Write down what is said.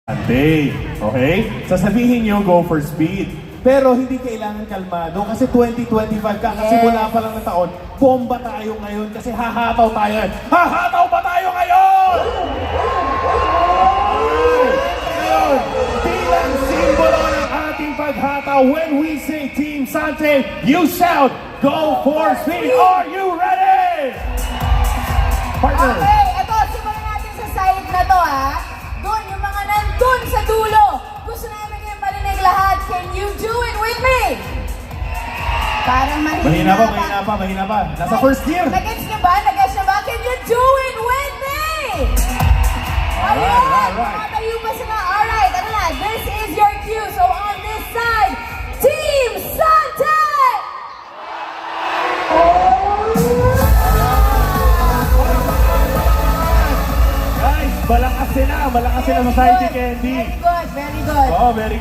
Day, okay? Sasabihin nyo, go for speed. Pero hindi kailangan kalmado kasi 2025, kakasimula pa lang ng taon, bomba tayo ngayon kasi hahataw tayo. Hahataw ba tayo ngayon? Ngayon, bilang simbolo ng ating paghataw, when we say Team Sante, you shout, go for speed. Are you ready? Partner. Okay, ito, simulan natin sa side na to ha. Doon, yung mga nandun sa dulo. Gusto namin kayong marinig lahat. Can you do it with me? Parang mahina Mahina pa. Nasa first gear. Nag-gets nyo ba? Can you do it with me? Ayun! Matayo pa sila. Alright, ano na? This is your cue. So on this side, Team Sante! Guys, malakas sila sa Scientific Candy. Very good, very good. Oh, very